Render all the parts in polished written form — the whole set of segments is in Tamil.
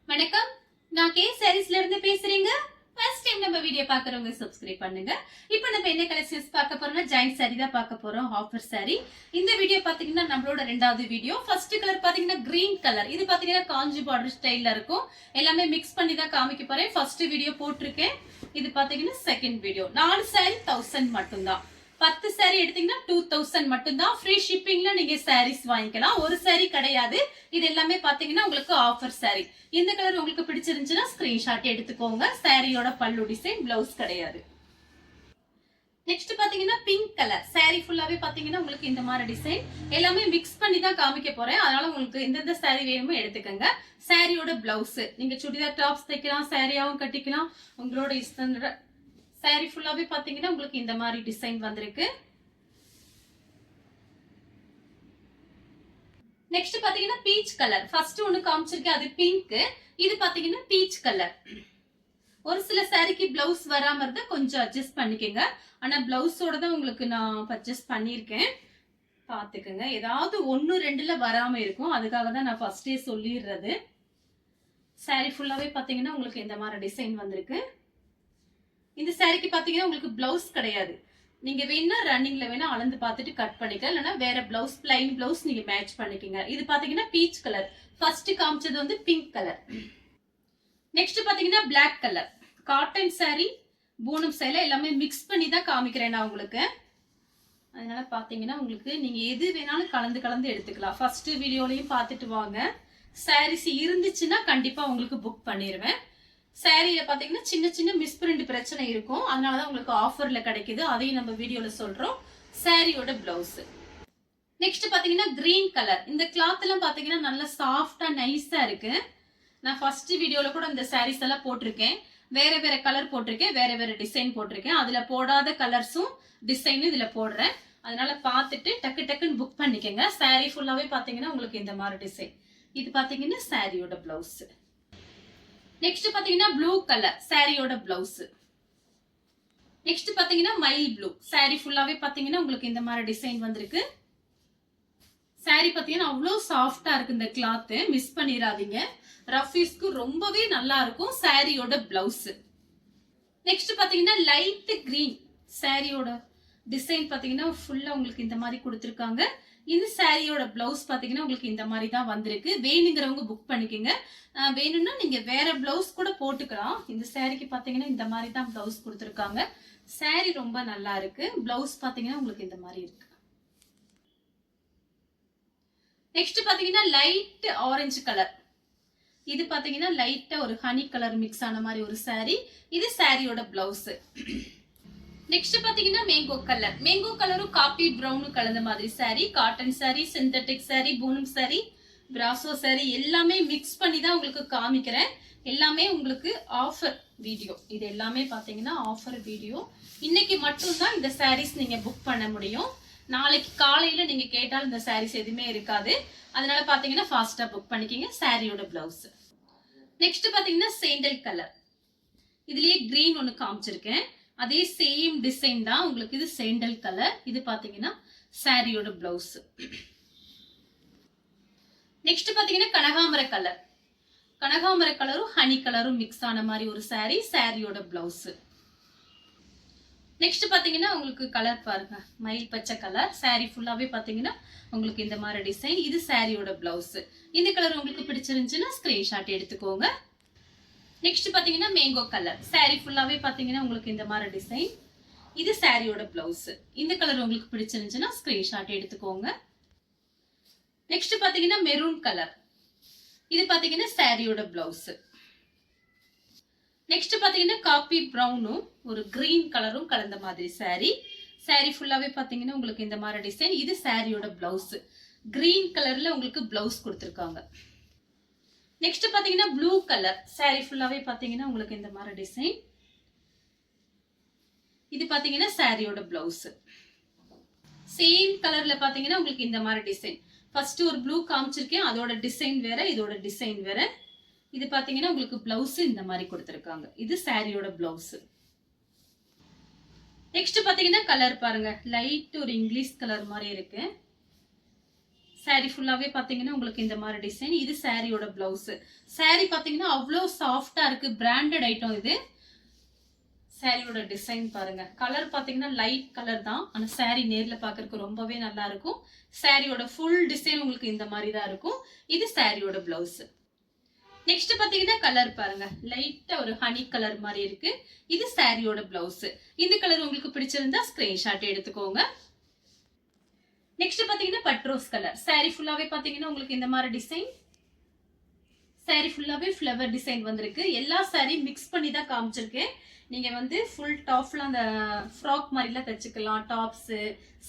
வணக்கம், நான் கே சாரீஸ்ல இருந்து பேசுறேங்க. ஃபர்ஸ்ட் டைம் நம்ம வீடியோ பாக்குறவங்க சப்ஸ்கிரைப் பண்ணுங்க. இப்போ நம்ம என்ன கலெக்ஷன்ஸ் பார்க்க போறோம்னா ஜாயிண்ட் சாரி தான் பார்க்க போறோம், ஆஃபர் சாரி. இந்த வீடியோ பாத்தீங்கன்னா நம்மளோட ரெண்டாவது வீடியோ. ஃபர்ஸ்ட் கலர் பாத்தீங்கன்னா கிரீன் கலர். இது பாத்தீங்கன்னா காஞ்சி பார்டர் ஸ்டைல்ல இருக்கும். எல்லாமே மிக்ஸ் பண்ணி தான் காமிக்க போறேன். ஃபர்ஸ்ட் வீடியோ போட்டிருக்கேன். இது பாத்தீங்கன்னா செகண்ட் வீடியோ. 4 சாரி 1000 மட்டும்தான். 10 சாரி எடுத்தீங்கன்னா 2000 மட்டும்தான். ஃப்ரீ ஷிப்பிங்ல நீங்க சாரீஸ் வாங்கிக்கலாம். ஒரு சாரி கிடையாது. இது எல்லாமே பாத்தீங்கன்னா உங்களுக்கு ஆஃபர் சாரி. இந்த கலர் உங்களுக்கு பிடிச்சிருந்துச்சுன்னா ஸ்கிரீன்ஷாட் எடுத்துக்கோங்க. சாரியோட பல்லு டிசைன், பிளவுஸ் கிடையாது. நெக்ஸ்ட் பாத்தீங்கன்னா பிங்க் கலர். சாரி ஃபுல்லாவே பாத்தீங்கன்னா உங்களுக்கு இந்த மாதிரி டிசைன். எல்லாமே மிக்ஸ் பண்ணி தான் காமிக்க போறேன். அதனால உங்களுக்கு எந்தெந்த சாரி வேணுமோ எடுத்துக்கோங்க. சாரியோட பிளவுஸ் நீங்க சுடிதார் டாப்ஸ் தைக்கலாம், சாரியாவும் கட்டிக்கலாம். உங்களோட இஷ்டம். சாரி ஃபுல்லாவே பாத்தீங்கன்னா உங்களுக்கு இந்த மாதிரி டிசைன் வந்திருக்கு. நெக்ஸ்ட் பாத்தீங்கன்னா பீச் கலர். ஃபர்ஸ்ட் ஒன்னு காமிச்சிருக்கேன், அது பிங்க். இது பாத்தீங்கன்னா பீச் கலர். ஒரு சில சாரிக்கு பிளவுஸ் வராம இருந்தா கொஞ்சம் அட்ஜஸ்ட் பண்ணிக்கங்க. ஆனா பிளவுஸோட தான் உங்களுக்கு நான் பர்ச்சேஸ் பண்ணிருக்கேன். பாத்துக்கங்க, ஏதாவது 1-2ல வராம இருக்கும். அதுக்காக தான் நான் ஃபர்ஸ்டே சொல்லிடுறது. சாரி ஃபுல்லாவே பாத்தீங்கன்னா உங்களுக்கு இந்த மாதிரி டிசைன் வந்திருக்கு. இந்த சாரிக்கு பாத்தீங்கன்னா உங்களுக்கு பிளவுஸ் கிடையாது. நீங்க வேணா ரன்னிங்ல வேணா அளந்து பார்த்துட்டு கட் பண்ணிக்கலாம். இல்லைன்னா வேற பிளவுஸ், பிளைன் பிளவுஸ் நீங்க மேட்ச் பண்ணிக்கங்க. இது பாத்தீங்கன்னா பீச் கலர். ஃபர்ஸ்ட் காமிச்சது வந்து பிங்க் கலர். நெக்ஸ்ட் பாத்தீங்கன்னா black colour. Cotton sari, Poonam சேலை எல்லாமே மிக்ஸ் பண்ணி தான் காமிக்கிறேன் நான் உங்களுக்கு. அதனால பாத்தீங்கன்னா உங்களுக்கு நீங்க எது வேணாலும் கலந்து கலந்து எடுத்துக்கலாம். ஃபர்ஸ்ட் வீடியோலயும் பார்த்துட்டு வாங்க. சாரீஸ் இருந்துச்சுன்னா கண்டிப்பா உங்களுக்கு புக் பண்ணிடுவேன். சாரியில பாத்தீங்கன்னா சின்ன சின்ன மிஸ்பிரிண்ட் பிரச்சனை இருக்கும். அதனாலதான் உங்களுக்கு ஆஃபர்ல கிடைக்குது. அதையும் நம்ம வீடியோல சொல்றோம். சாரியோட பிளவுஸ். நெக்ஸ்ட் பாத்தீங்கன்னா கிரீன் கலர். இந்த கிளாத் எல்லாம் பாத்தீங்கன்னா நல்லா சாஃப்டா நைஸா இருக்கு. நான் ஃபர்ஸ்ட் வீடியோல கூட இந்த சாரீஸ் எல்லாம் போட்டிருக்கேன். வேற வேற கலர் போட்டிருக்கேன், வேற வேற டிசைன் போட்டிருக்கேன். அதுல போடாத கலர்ஸும் டிசைனும் இதுல போடுறேன். அதனால பார்த்துட்டு டக்கு டக்குன்னு புக் பண்ணிக்கங்க. சாரி ஃபுல்லாவே பாத்தீங்கன்னா உங்களுக்கு இந்த மாதிரி டிசைன். இது பாத்தீங்கன்னா சாரியோட பிளவுஸ். நெக்ஸ்ட் பாத்தீங்கன்னா ப்ளூ கலர். சாரியோட பிளவுஸ். நெக்ஸ்ட் பாத்தீங்கன்னா மயில் ப்ளூ. சாரி ஃபுல்லாவே பாத்தீங்கன்னா உங்களுக்கு இந்த மாதிரி டிசைன் வந்திருக்கு. சாரி பாத்தீங்கன்னா அவ்வளவு சாஃப்டா இருக்கு. இந்த கிளாத் மிஸ் பண்ணிடாதீங்க. ரஃபீஸ்க்கு ரொம்பவே நல்லா இருக்கும். சாரியோட பிளவுஸ். நெக்ஸ்ட் பாத்தீங்கன்னா லைட் கிரீன். சாரியோட டிசைன் பாத்தீங்கன்னா ஃபுல்லா உங்களுக்கு இந்த மாதிரி கொடுத்திருக்காங்க. இந்த சாரியோட பிளவுஸ் பாத்தீங்கன்னா உங்களுக்கு இந்த மாதிரி தான் வந்திருக்கு. வேணுங்கிறவங்க புக் பண்ணிக்கோங்க. வேணும்னா நீங்க வேற பிளவுஸ் கூட போட்டுக்கலாம். இந்த சாரிக்கு பாத்தீங்கன்னா இந்த மாதிரி தான் பிளவுஸ் கொடுத்திருக்காங்க. சாரி ரொம்ப நல்லா இருக்கு. பிளவுஸ் பாத்தீங்கன்னா உங்களுக்கு இந்த மாதிரி இருக்கு. நெக்ஸ்ட் பாத்தீங்கன்னா லைட் ஆரஞ்சு கலர். இது பாத்தீங்கன்னா லைட்டா ஒரு ஹனி கலர் மிக்ஸ் ஆன மாதிரி ஒரு சாரி. இது சாரியோட பிளவுஸ். நெக்ஸ்ட் பாத்தீங்கன்னா மேங்கோ கலர். மேங்கோ கலரும் காபி பிரவுனும் கலந்த மாதிரி sorry. Cotton sorry, synthetic sorry, Poonam sorry, brasso sorry எல்லாமே மிக்ஸ் பண்ணி தான் உங்களுக்கு காமிக்கிறேன். எல்லாமே உங்களுக்கு ஆஃபர் வீடியோ. இது எல்லாமே பாத்தீங்கன்னா ஆஃபர் வீடியோ. இன்னைக்கு மட்டும்தான் இந்த சாரீஸ் நீங்க புக் பண்ண முடியும். நாளைக்கு காலையில நீங்க கேட்டால் இந்த சாரீஸ் எதுவுமே இருக்காது. அதனால பாத்தீங்கன்னா ஃபாஸ்டா புக் பண்ணிக்கங்க. சாரியோட பிளவுஸ். நெக்ஸ்ட் பாத்தீங்கன்னா சேண்டல் கலர். இதுலயே கிரீன் ஒன்னு காமிச்சிருக்கேன். அதே சேம் டிசைன் தான் உங்களுக்கு. இது சேண்டல் கலர். இது பாத்தீங்கன்னா சாரியோட பிளவுஸ். நெக்ஸ்ட் பாத்தீங்கன்னா கனகாமர கலர். கனகாமர கலரும் ஹனி கலரும் மிக்ஸ் ஆன மாதிரி ஒரு சாரி. சாரியோட பிளவுஸ். நெக்ஸ்ட் பாத்தீங்கன்னா உங்களுக்கு கலர் பாருங்க, மயில் பச்சை கலர். சாரி ஃபுல்லாவே பாத்தீங்கன்னா உங்களுக்கு இந்த மாதிரி டிசைன். இது சாரியோட பிளவுஸ். இந்த கலர் உங்களுக்கு பிடிச்சிருந்துச்சுன்னா ஸ்கிரீன்ஷாட் எடுத்துக்கோங்க. நெக்ஸ்ட் பாத்தீங்கன்னா மேங்கோ கலர். சாரி ஃபுல்லாவே பாத்தீங்கன்னா உங்களுக்கு இந்த மாதிரி டிசைன். இது சாரியோட பிளவுஸ். இந்த கலர் உங்களுக்கு பிடிச்சிருந்துச்சுன்னா ஸ்கிரீன்ஷாட் எடுத்துக்கோங்க. நெக்ஸ்ட் பாத்தீங்கன்னா மெரூன் கலர். இது பாத்தீங்கன்னா சாரியோட பிளவுஸ். நெக்ஸ்ட் பாத்தீங்கன்னா காபி பிரவுனும் ஒரு கிரீன் கலரும் கலந்த மாதிரி சாரி. சாரி ஃபுல்லாவே பாத்தீங்கன்னா உங்களுக்கு இந்த மாதிரி டிசைன். இது சாரியோட பிளவுஸ். கிரீன் கலர்ல உங்களுக்கு பிளவுஸ் கொடுத்திருக்காங்க. நெக்ஸ்ட் பாத்தீங்கன்னா ப்ளூ கலர். சாரி ஃபுல்லாவே பாத்தீங்கன்னா உங்களுக்கு இந்த மாதிரி டிசைன். இது பாத்தீங்கன்னா சாரியோட பிளவுஸ். சேம் கலர்ல பாத்தீங்கன்னா உங்களுக்கு இந்த மாதிரி டிசைன். ஃபர்ஸ்ட் ஒரு ப்ளூ காமிச்சிருக்கேன், அதோட டிசைன் வேற, இதோட டிசைன் வேற. இது பாத்தீங்கன்னா உங்களுக்கு பிளவுஸ் இந்த மாதிரி கொடுத்திருக்காங்க. இது சாரியோட பிளவுஸ். நெக்ஸ்ட் பாத்தீங்கன்னா கலர் பாருங்க, லைட் ஒரு இங்கிலீஷ் கலர் மாதிரி இருக்கு. saree ஃபுல்லாவே பாத்தீங்கன்னா உங்களுக்கு இந்த மாதிரி டிசைன். இது சாரியோட பிளவுஸ். saree பாத்தீங்கன்னா அவ்வளவு சாஃப்டா இருக்கு. பிராண்டட் ஐட்டம் இது. சாரியோட டிசைன் பாருங்க. கலர் பாத்தீங்கன்னா லைட் கலர் தான். ஆனா saree நேர்ல பாக்குறதுக்கு ரொம்பவே நல்லா இருக்கும். சாரியோட ஃபுல் டிசைன் உங்களுக்கு இந்த மாதிரி தான் இருக்கும். இது சாரியோட பிளவுஸ். நெக்ஸ்ட் பாத்தீங்கன்னா கலர் பாருங்க. லைட்டா ஒரு ஹனி கலர் மாதிரி இருக்கு. இது சாரியோட பிளவுஸ். இந்த கலர் உங்களுக்கு பிடிச்சிருந்தா ஸ்கிரீன்ஷாட் எடுத்துக்கோங்க. நெக்ஸ்ட் பாத்தீங்கன்னா பட்ரோஸ் கலர். saree ஃபுல்லாவே பாத்தீங்கன்னா உங்களுக்கு இந்த மாதிரி டிசைன். saree ஃபுல்லாவே ஃப்ளவர் டிசைன் வந்திருக்கு. எல்லா saree மிக்ஸ் பண்ணி தான் காமிச்சிருக்கேன். நீங்க வந்து ஃபுல் டாப்ல அந்த ஃப்ராக் மாதிரிலாம் தச்சுக்கலாம். டாப்ஸ்,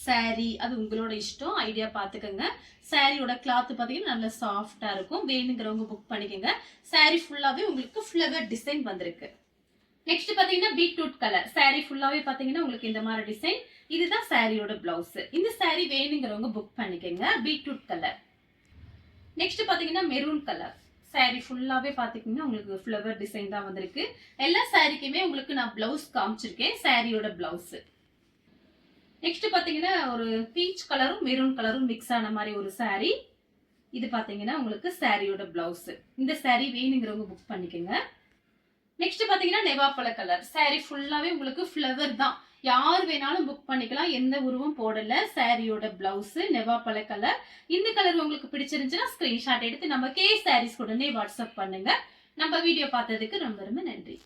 saree அது உங்களோட இஷ்டம். ஐடியா பாத்துக்கோங்க. சாரியோட கிளாத் பாத்தீங்கன்னா நல்ல சாஃப்டா இருக்கும். வேணுங்கிறவங்க புக் பண்ணிக்கோங்க. saree ஃபுல்லாவே உங்களுக்கு ஃப்ளவர் டிசைன் வந்திருக்கு. நெக்ஸ்ட் பாத்தீங்கன்னா பீட்ரூட் கலர். saree ஃபுல்லாவே பாத்தீங்கன்னா உங்களுக்கு இந்த மாதிரி டிசைன். இதுதான் சாரியோட பிளவுஸ். இந்த saree வேணுங்கிறவங்க புக் பண்ணிக்கோங்க. Beetroot colour. நெக்ஸ்ட் பாத்தீங்கன்னா மெரூன் கலர். saree ஃபுல்லாவே பாத்தீங்கன்னா உங்களுக்கு ஃப்ளவர் டிசைன் தான் வந்திருக்கு. எல்லா சாரிக்குமே உங்களுக்கு நான் பிளவுஸ் காமிச்சிருக்கேன். சாரியோட பிளவுஸ். நெக்ஸ்ட் பாத்தீங்கன்னா ஒரு பீச் கலரும் மெரூன் கலரும் மிக்ஸ் ஆன மாதிரி ஒரு saree. இது பாத்தீங்கன்னா உங்களுக்கு சாரியோட பிளவுஸ். இந்த saree வேணுங்கிறவங்க புக் பண்ணிக்கோங்க. நெக்ஸ்ட் பாத்தீங்கன்னா நெவாப்பழ கலர். saree ஃபுல்லாவே உங்களுக்கு ஃப்ளவர் தான். யார் வேணாலும் புக் பண்ணிக்கலாம். எந்த உருவம் போடல. சாரியோட பிளவுஸ் நெவாப்பழ கலர். இந்த கலர் உங்களுக்கு பிடிச்சிருந்துச்சுன்னா ஸ்கிரீன்ஷாட் எடுத்து நம்ம கே சாரீஸ் உடனே வாட்ஸ்அப் பண்ணுங்க. நம்ம வீடியோ பார்த்ததுக்கு ரொம்ப ரொம்ப நன்றி.